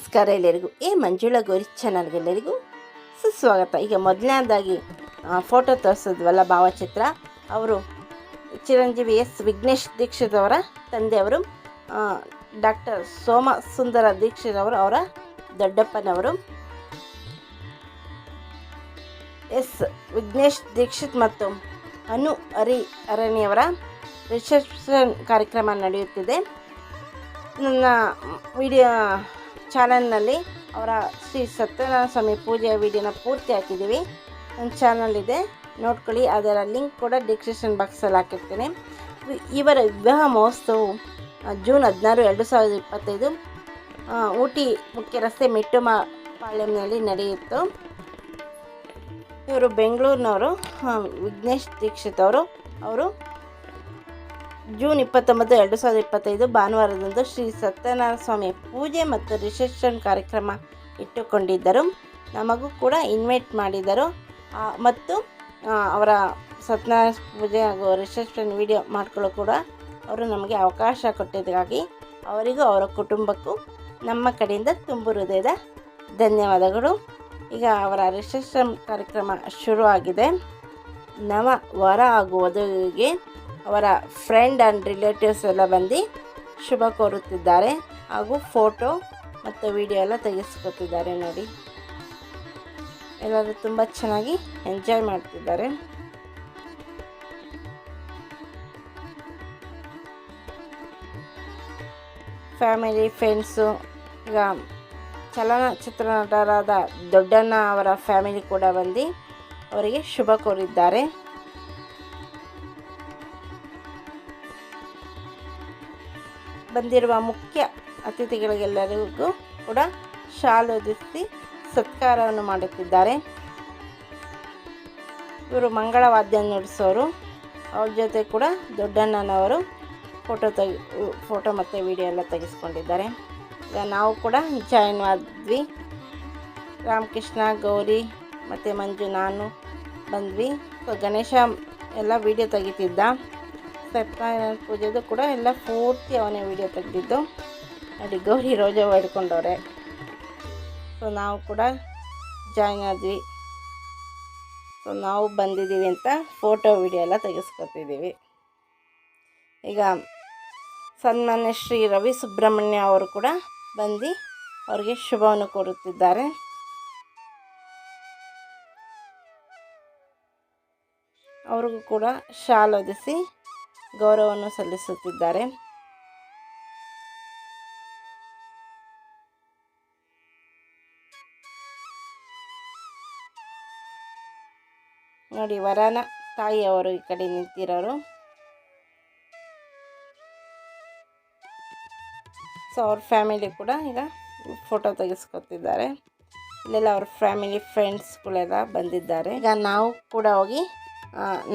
ನಮಸ್ಕಾರ ಎಲ್ಲರಿಗೂ. ಮಂಜುಳಾ ಗೌರಿ ಚಾನಲ್ಗೆಲ್ಲರಿಗೂ ಸುಸ್ವಾಗತ. ಈಗ ಮೊದಲನೇದಾಗಿ ಫೋಟೋ ತೋರಿಸಿದ್ವಲ್ಲ, ಭಾವಚಿತ್ರ. ಅವರು ಚಿರಂಜೀವಿ ವಿಘ್ನೇಶ್ ದೀಕ್ಷಿತ್ ಅವರ ತಂದೆಯವರು, ಡಾಕ್ಟರ್ ಸೋಮಸುಂದರ ದೀಕ್ಷಿತ್ ಅವರು, ಅವರ ದೊಡ್ಡಪ್ಪನವರು. ವಿಘ್ನೇಶ್ ದೀಕ್ಷಿತ್ ಮತ್ತು ಅನು ಹರಿಹರಣಿಯವರ ರಿಸೆಪ್ಷನ್ ಕಾರ್ಯಕ್ರಮ ನಡೆಯುತ್ತಿದೆ. ನನ್ನ ವಿಡಿಯೋ ಚಾನಲ್ನಲ್ಲಿ ಅವರ ಶ್ರೀ ಸತ್ಯನಾರಾಯಣ ಸ್ವಾಮಿ ಪೂಜೆಯ ವಿಡಿಯೋನ ಪೂರ್ತಿ ಹಾಕಿದ್ದೀವಿ. ನನ್ನ ಚಾನಲ್ ಇದೆ, ನೋಡ್ಕೊಳ್ಳಿ. ಅದರ ಲಿಂಕ್ ಕೂಡ ಡಿಸ್ಕ್ರಿಪ್ಷನ್ ಬಾಕ್ಸಲ್ಲಿ ಹಾಕಿರ್ತೀನಿ. ಇವರ ವಿವಾಹ ಮಹೋತ್ಸವವು ಜೂನ್ 16, 2025 ಊಟಿ ಮುಖ್ಯ ರಸ್ತೆ ಮೆಟ್ಟುಪಾಳ್ಯಂನಲ್ಲಿ ನಡೆಯಿತು. ಇವರು ಬೆಂಗಳೂರಿನವರು. ವಿಘ್ನೇಶ್ ದೀಕ್ಷಿತ್ ಅವರು ಜೂನ್ 29, 2025 ಭಾನುವಾರದಂದು ಶ್ರೀ ಸತ್ಯನಾರಾಯಣ ಸ್ವಾಮಿ ಪೂಜೆ ಮತ್ತು ರಿಸೆಪ್ಷನ್ ಕಾರ್ಯಕ್ರಮ ಇಟ್ಟುಕೊಂಡಿದ್ದರು. ನಮಗೂ ಕೂಡ ಇನ್ವೈಟ್ ಮಾಡಿದರು ಮತ್ತು ಅವರ ಸತ್ಯನಾರಾಯಣ ಪೂಜೆ ಹಾಗೂ ರಿಸೆಪ್ಷನ್ ವಿಡಿಯೋ ಮಾಡ್ಕೊಳ್ಳೋ ಕೂಡ ಅವರು ನಮಗೆ ಅವಕಾಶ ಕೊಟ್ಟಿದ್ದಕ್ಕಾಗಿ ಅವರಿಗೂ ಅವರ ಕುಟುಂಬಕ್ಕೂ ನಮ್ಮ ಕಡೆಯಿಂದ ತುಂಬು ಹೃದಯದ ಧನ್ಯವಾದಗಳು. ಈಗ ಅವರ ರಿಸೆಪ್ಷನ್ ಕಾರ್ಯಕ್ರಮ ಶುರುವಾಗಿದೆ. ನವ ವರ ಹಾಗೂ ವಧುವಿಗೆ ಅವರ ಫ್ರೆಂಡ್ ಆ್ಯಂಡ್ ರಿಲೇಟಿವ್ಸ್ ಎಲ್ಲ ಬಂದು ಶುಭ ಕೋರುತ್ತಿದ್ದಾರೆ ಹಾಗೂ ಫೋಟೋ ಮತ್ತು ವಿಡಿಯೋ ಎಲ್ಲ ತೆಗೆಸ್ಕೊತಿದ್ದಾರೆ. ನೋಡಿ, ಎಲ್ಲರೂ ತುಂಬ ಚೆನ್ನಾಗಿ ಎಂಜಾಯ್ ಮಾಡ್ತಿದ್ದಾರೆ. ಫ್ಯಾಮಿಲಿ, ಫ್ರೆಂಡ್ಸು, ಈಗ ಚಲನಚಿತ್ರ ನಟರಾದ ದೊಡ್ಡಣ್ಣ ಅವರ ಫ್ಯಾಮಿಲಿ ಕೂಡ ಬಂದು ಅವರಿಗೆ ಶುಭ ಕೋರಿದ್ದಾರೆ. ಬಂದಿರುವ ಮುಖ್ಯ ಅತಿಥಿಗಳಿಗೆಲ್ಲರಿಗೂ ಕೂಡ ಶಾಲು ಹೊದಿಸಿ ಸತ್ಕಾರವನ್ನು ಮಾಡುತ್ತಿದ್ದಾರೆ. ಇವರು ಮಂಗಳವಾದ್ಯ ನುಡಿಸೋರು. ಅವ್ರ ಜೊತೆ ಕೂಡ ದೊಡ್ಡಣ್ಣನವರು ಫೋಟೋ ಮತ್ತು ವಿಡಿಯೋ ಎಲ್ಲ ತೆಗೆಸ್ಕೊಂಡಿದ್ದಾರೆ. ಈಗ ನಾವು ಕೂಡ ಜಾಯಿನ್ ಆದ್ವಿ. ರಾಮಕೃಷ್ಣ, ಗೌರಿ ಮತ್ತು ಮಂಜು, ನಾನು ಬಂದ್ವಿ. ಗಣೇಶ ಎಲ್ಲ ವಿಡಿಯೋ ತೆಗಿತಿದ್ದ. ಸತ್ಯನಾರಾಯಣ ಪೂಜೆದು ಕೂಡ ಎಲ್ಲ ಪೂರ್ತಿ ಅವನೇ ವಿಡಿಯೋ ತೆಗೆದಿದ್ದು. ನೋಡಿ, ಗೌರಿ ರೋಜಾ ಹೊಡ್ಕೊಂಡವ್ರೆ. ನಾವು ಕೂಡ ಜಾಯಿನ್ ಆದ್ವಿ. ನಾವು ಬಂದಿದ್ದೀವಿ ಅಂತ ಫೋಟೋ ವಿಡಿಯೋ ಎಲ್ಲ ತೆಗೆಸ್ಕೊತಿದ್ದೀವಿ. ಈಗ ಸನ್ಮಾನ್ಯ ಶ್ರೀ ರವಿ ಸುಬ್ರಹ್ಮಣ್ಯ ಅವರು ಕೂಡ ಬಂದು ಅವರಿಗೆ ಶುಭವನ್ನು ಕೋರುತ್ತಿದ್ದಾರೆ. ಅವ್ರಿಗೂ ಕೂಡ ಶಾಲು ಹೊದಿಸಿ ಗೌರವವನ್ನು ಸಲ್ಲಿಸುತ್ತಿದ್ದಾರೆ. ನೋಡಿ, ವರನ ತಾಯಿಯವರು ಈ ಕಡೆ ನಿಂತಿರೋರು. ಅವ್ರ ಫ್ಯಾಮಿಲಿ ಕೂಡ ಈಗ ಫೋಟೋ ತೆಗೆಸ್ಕೊತಿದ್ದಾರೆ. ಇಲ್ಲೆಲ್ಲ ಅವ್ರ ಫ್ಯಾಮಿಲಿ, ಫ್ರೆಂಡ್ಸ್ಗಳೆಲ್ಲ ಬಂದಿದ್ದಾರೆ. ಈಗ ನಾವು ಕೂಡ ಹೋಗಿ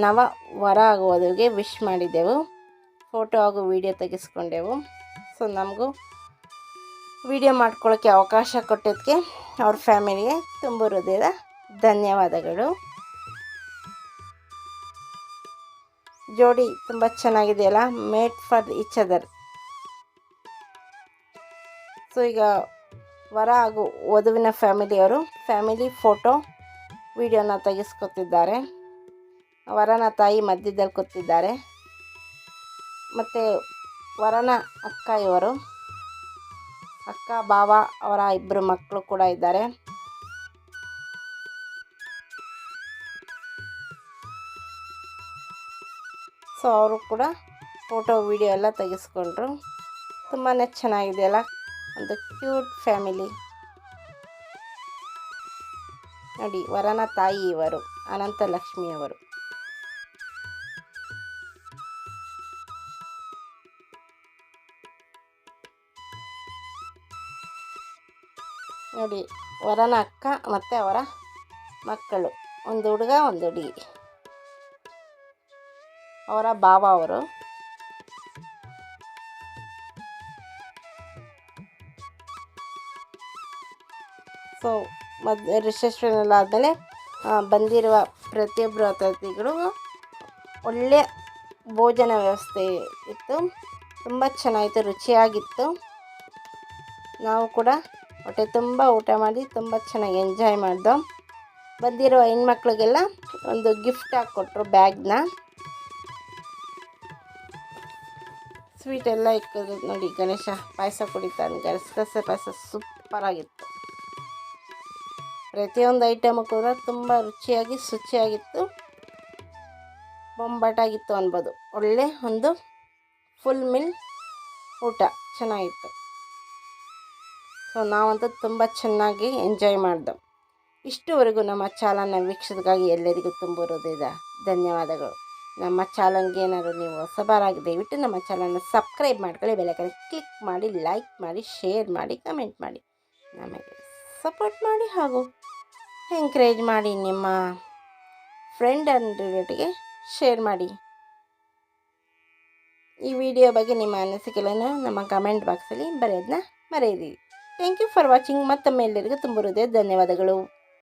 ನವ ವರ ಹಾಗೂ ವಧುವಿಗೆ ವಿಶ್ ಮಾಡಿದ್ದೆವು. ಫೋಟೋ ಹಾಗೂ ವಿಡಿಯೋ ತೆಗೆಸ್ಕೊಂಡೆವು. ನಮಗೂ ವಿಡಿಯೋ ಮಾಡ್ಕೊಳ್ಳೋಕ್ಕೆ ಅವಕಾಶ ಕೊಟ್ಟಿದ್ದಕ್ಕೆ ಅವ್ರ ಫ್ಯಾಮಿಲಿಗೆ ತುಂಬ ಹೃದಯದ ಧನ್ಯವಾದಗಳು. ಜೋಡಿ ತುಂಬ ಚೆನ್ನಾಗಿದೆಯಲ್ಲ, ಮೇಡ್ ಫಾರ್ ಈಚ್ ಅದರ್. ಈಗ ವರ ಹಾಗೂ ವಧುವಿನ ಫ್ಯಾಮಿಲಿ ಫೋಟೋ ವಿಡಿಯೋನ ತೆಗೆಸ್ಕೊತಿದ್ದಾರೆ. ವರನ ತಾಯಿ ಮಧ್ಯದಲ್ಲಿ ಕೂತಿದ್ದಾರೆ ಮತ್ತು ವರನ ಅಕ್ಕ, ಇವರು ಅಕ್ಕ, ಭಾವ, ಅವರ ಇಬ್ಬರು ಮಕ್ಕಳು ಕೂಡ ಇದ್ದಾರೆ. ಅವರು ಕೂಡ ಫೋಟೋ ವಿಡಿಯೋ ಎಲ್ಲ ತೆಗೆಸ್ಕೊಂಡ್ರು. ತುಂಬಾ ಚೆನ್ನಾಗಿದೆಯಲ್ಲ, ಒಂದು ಕ್ಯೂಟ್ ಫ್ಯಾಮಿಲಿ. ನೋಡಿ, ವರನ ತಾಯಿ ಇವರು ಅನಂತಲಕ್ಷ್ಮಿಯವರು. ನೋಡಿ, ವರನ ಅಕ್ಕ ಮತ್ತು ಅವರ ಮಕ್ಕಳು, ಒಂದು ಹುಡುಗ, ಒಂದು ಹುಡುಗಿ. ಅವರ ಭಾವ ಅವರು. ರಿಸೆಪ್ಷನ್ ಎಲ್ಲ ಆದಮೇಲೆ ಬಂದಿರುವ ಪ್ರತಿಯೊಬ್ಬರು ಅತಿಥಿಗಳು ಒಳ್ಳೆಯ ಭೋಜನ ವ್ಯವಸ್ಥೆ ಇತ್ತು. ತುಂಬ ಚೆನ್ನಾಗಿತ್ತು, ರುಚಿಯಾಗಿತ್ತು. ನಾವು ಕೂಡ ಹೊಟ್ಟೆ ತುಂಬ ಊಟ ಮಾಡಿ ತುಂಬ ಚೆನ್ನಾಗಿ ಎಂಜಾಯ್ ಮಾಡ್ದೋ. ಬಂದಿರೋ ಹೆಣ್ಮಕ್ಳಿಗೆಲ್ಲ ಒಂದು ಗಿಫ್ಟ್ ಹಾಕ್ಕೊಟ್ರು ಬ್ಯಾಗ್ನ. ಸ್ವೀಟ್ ಎಲ್ಲ ಇಕ್ಕಿದ್ರು ನೋಡಿ. ಗಣೇಶ ಪಾಯಸ ಕುಡಿತಾನೆ. ಗಸಗಸೆ ಪಾಯಸ ಸೂಪರಾಗಿತ್ತು. ಪ್ರತಿಯೊಂದು ಐಟಮು ಕೂಡ ತುಂಬ ರುಚಿಯಾಗಿ ಶುಚಿಯಾಗಿತ್ತು. ಬೊಂಬಾಟಾಗಿತ್ತು ಅನ್ಬೋದು. ಒಳ್ಳೆ ಒಂದು ಫುಲ್ ಮೀಲ್ ಊಟ ಚೆನ್ನಾಗಿತ್ತು. ಸೊ ನಾವಂತೂ ತುಂಬ ಚೆನ್ನಾಗಿ ಎಂಜಾಯ್ ಮಾಡ್ದೋ. ಇಷ್ಟುವರೆಗೂ ನಮ್ಮ ಚಾನಲ್ನ ವೀಕ್ಷಿಸಿಗಾಗಿ ಎಲ್ಲರಿಗೂ ತುಂಬ ಹೃದಯದ ಧನ್ಯವಾದಗಳು. ನಮ್ಮ ಚಾನಲ್ಗೆ ಏನಾದರೂ ನೀವು ಹೊಸಬರಾಗಿ ದಯವಿಟ್ಟು ನಮ್ಮ ಚಾನಲ್ನ ಸಬ್ಸ್ಕ್ರೈಬ್ ಮಾಡ್ಕೊಳ್ಳಿ. ಬೆಲ್ಲೈಕನ್ ಕ್ಲಿಕ್ ಮಾಡಿ, ಲೈಕ್ ಮಾಡಿ, ಶೇರ್ ಮಾಡಿ, ಕಮೆಂಟ್ ಮಾಡಿ, ನಮಗೆ ಸಪೋರ್ಟ್ ಮಾಡಿ ಹಾಗೂ ಎಂಕರೇಜ್ ಮಾಡಿ. ನಿಮ್ಮ ಫ್ರೆಂಡ್ ಆ್ಯಂಡ್ ರಿಲೇಟಿವ್ಗೆ ಶೇರ್ ಮಾಡಿ. ಈ ವಿಡಿಯೋ ಬಗ್ಗೆ ನಿಮ್ಮ ಅನಿಸಿಕೆಗಳನ್ನು ನಮ್ಮ ಕಮೆಂಟ್ ಬಾಕ್ಸಲ್ಲಿ ಬರೆಯೋದನ್ನ ಮರೆಯಿರಿ. Thank you for watching. ಮತ್ತೊಮ್ಮೆ ಎಲ್ಲರಿಗೂ ತುಂಬ ಹೃದಯ ಧನ್ಯವಾದಗಳು.